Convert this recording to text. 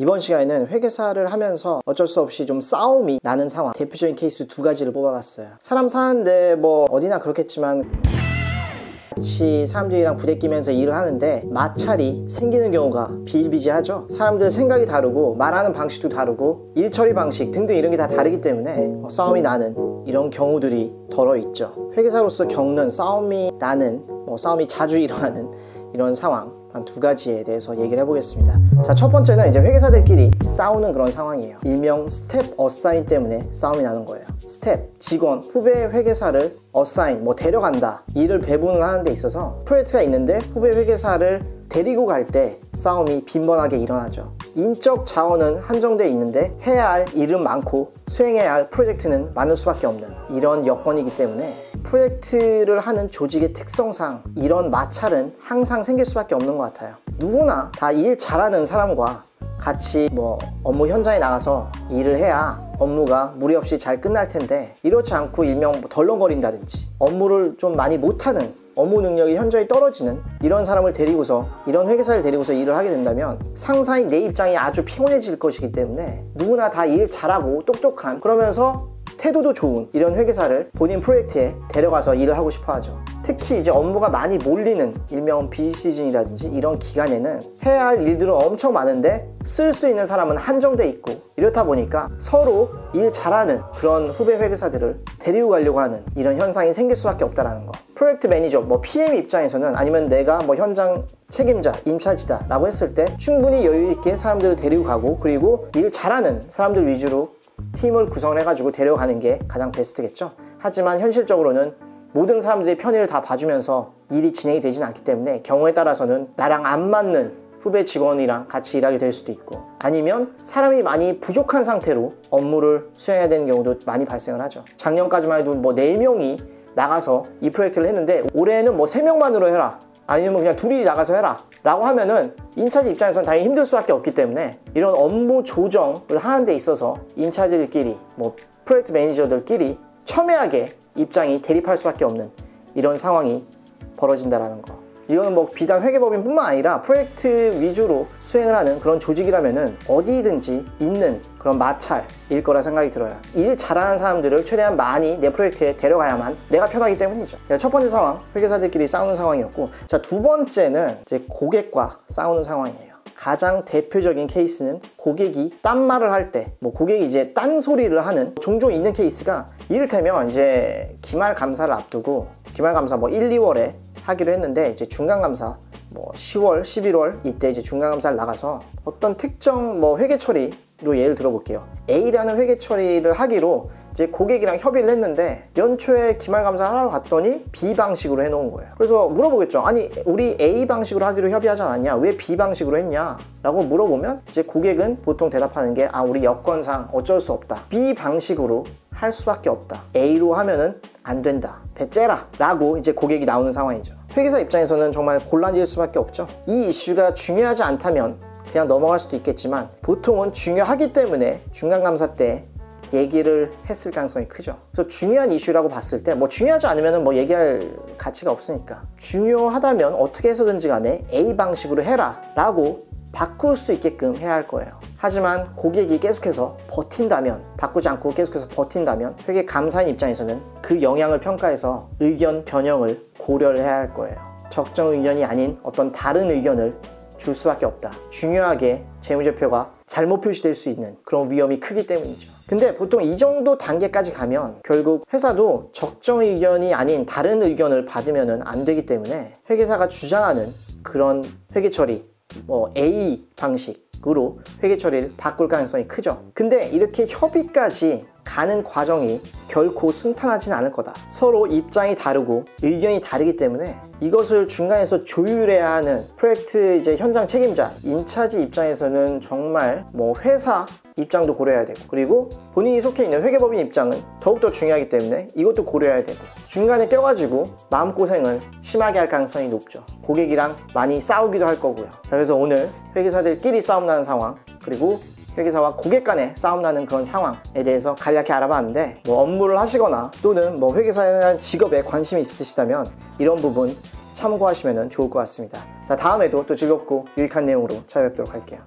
이번 시간에는 회계사를 하면서 어쩔 수 없이 좀 싸움이 나는 상황, 대표적인 케이스 두 가지를 뽑아봤어요. 사람 사는데 뭐 어디나 그렇겠지만 같이 사람들이랑 부대끼면서 일을 하는데 마찰이 생기는 경우가 비일비재하죠. 사람들 생각이 다르고 말하는 방식도 다르고 일 처리 방식 등등 이런 게 다 다르기 때문에 싸움이 나는 이런 경우들이 덜어 있죠. 회계사로서 겪는 싸움이 나는 싸움이 자주 일어나는 이런 상황 한 두 가지에 대해서 얘기를 해보겠습니다. 자, 첫 번째는 이제 회계사들끼리 싸우는 그런 상황이에요. 일명 스텝 어사인 때문에 싸움이 나는 거예요. 스텝, 직원, 후배 회계사를 어사인, 데려간다, 일을 배분을 하는 데 있어서 프로젝트가 있는데 후배 회계사를 데리고 갈 때 싸움이 빈번하게 일어나죠. 인적 자원은 한정되어 있는데 해야 할 일은 많고 수행해야 할 프로젝트는 많을 수밖에 없는 이런 여건이기 때문에 프로젝트를 하는 조직의 특성상 이런 마찰은 항상 생길 수밖에 없는 것 같아요. 누구나 다 일 잘하는 사람과 같이 업무 현장에 나가서 일을 해야 업무가 무리 없이 잘 끝날 텐데 이렇지 않고 일명 덜렁거린다든지 업무를 좀 많이 못하는, 업무 능력이 현저히 떨어지는 이런 사람을 데리고서, 이런 회계사를 데리고서 일을 하게 된다면 상사인 내 입장이 아주 피곤해질 것이기 때문에 누구나 다 일 잘하고 똑똑한, 그러면서 태도도 좋은 이런 회계사를 본인 프로젝트에 데려가서 일을 하고 싶어 하죠. 특히 이제 업무가 많이 몰리는 일명 비시즌이라든지 이런 기간에는 해야 할 일들은 엄청 많은데 쓸 수 있는 사람은 한정돼 있고, 이렇다 보니까 서로 일 잘하는 그런 후배 회계사들을 데리고 가려고 하는 이런 현상이 생길 수밖에 없다는 거. 프로젝트 매니저, PM 입장에서는, 아니면 내가 현장 책임자, 인차지다 라고 했을 때 충분히 여유 있게 사람들을 데리고 가고, 그리고 일 잘하는 사람들 위주로 팀을 구성을 해가지고 데려가는 게 가장 베스트겠죠. 하지만 현실적으로는 모든 사람들의 편의를 다 봐주면서 일이 진행이 되지는 않기 때문에 경우에 따라서는 나랑 안 맞는 후배 직원이랑 같이 일하게 될 수도 있고, 아니면 사람이 많이 부족한 상태로 업무를 수행해야 되는 경우도 많이 발생을 하죠. 작년까지만 해도 4명이 나가서 이 프로젝트를 했는데 올해는 3명만으로 해라, 아니면 그냥 둘이 나가서 해라 라고 하면은 인차지 입장에서는 당연히 힘들 수밖에 없기 때문에 이런 업무 조정을 하는 데 있어서 인차지들끼리 프로젝트 매니저들끼리 첨예하게 입장이 대립할 수밖에 없는 이런 상황이 벌어진다는 거. 이거는 비단 회계법인 뿐만 아니라 프로젝트 위주로 수행을 하는 그런 조직이라면은 어디든지 있는 그런 마찰일 거라 생각이 들어요. 일 잘하는 사람들을 최대한 많이 내 프로젝트에 데려가야만 내가 편하기 때문이죠. 첫 번째 상황, 회계사들끼리 싸우는 상황이었고, 자, 두 번째는 이제 고객과 싸우는 상황이에요. 가장 대표적인 케이스는 고객이 딴 말을 할 때, 고객이 이제 딴 소리를 하는 종종 있는 케이스가, 이를테면 이제 기말 감사를 앞두고 기말 감사 1, 2월에 하기로 했는데 이제 중간 감사 10월, 11월 이때 이제 중간 감사를 나가서 어떤 특정 회계 처리로 예를 들어볼게요. A라는 회계 처리를 하기로 이제 고객이랑 협의를 했는데 연초에 기말 감사를 하러 갔더니 B 방식으로 해놓은 거예요. 그래서 물어보겠죠. 아니, 우리 A 방식으로 하기로 협의하지 않았냐? 왜 B 방식으로 했냐? 라고 물어보면 이제 고객은 보통 대답하는 게, 우리 여건상 어쩔 수 없다, B 방식으로 할 수밖에 없다, A로 하면은 안 된다, 대째라 라고 이제 고객이 나오는 상황이죠. 회계사 입장에서는 정말 곤란해질 수밖에 없죠. 이 이슈가 중요하지 않다면 그냥 넘어갈 수도 있겠지만 보통은 중요하기 때문에 중간감사 때 얘기를 했을 가능성이 크죠. 그래서 중요한 이슈라고 봤을 때 중요하지 않으면 얘기할 가치가 없으니까, 중요하다면 어떻게 해서든지 간에 A 방식으로 해라 라고 바꿀 수 있게끔 해야 할 거예요. 하지만 고객이 계속해서 버틴다면, 바꾸지 않고 계속해서 버틴다면 회계 감사인 입장에서는 그 영향을 평가해서 의견 변형을 고려를 해야 할 거예요. 적정 의견이 아닌 어떤 다른 의견을 줄 수밖에 없다. 중요하게 재무제표가 잘못 표시될 수 있는 그런 위험이 크기 때문이죠. 근데 보통 이 정도 단계까지 가면 결국 회사도 적정 의견이 아닌 다른 의견을 받으면 안 되기 때문에 회계사가 주장하는 그런 회계 처리, A 방식으로 회계 처리를 바꿀 가능성이 크죠. 근데 이렇게 협의까지 가는 과정이 결코 순탄하진 않을 거다. 서로 입장이 다르고 의견이 다르기 때문에 이것을 중간에서 조율해야 하는 프로젝트 이제 현장 책임자, 인차지 입장에서는 정말 회사 입장도 고려해야 되고, 그리고 본인이 속해 있는 회계법인 입장은 더욱더 중요하기 때문에 이것도 고려해야 되고, 중간에 껴가지고 마음고생을 심하게 할 가능성이 높죠. 고객이랑 많이 싸우기도 할 거고요. 그래서 오늘 회계사들끼리 싸움 나는 상황, 그리고 회계사와 고객 간에 싸움 나는 그런 상황에 대해서 간략히 알아봤는데, 업무를 하시거나 또는 회계사에 대한 직업에 관심이 있으시다면 이런 부분 참고하시면 좋을 것 같습니다. 자, 다음에도 또 즐겁고 유익한 내용으로 찾아뵙도록 할게요.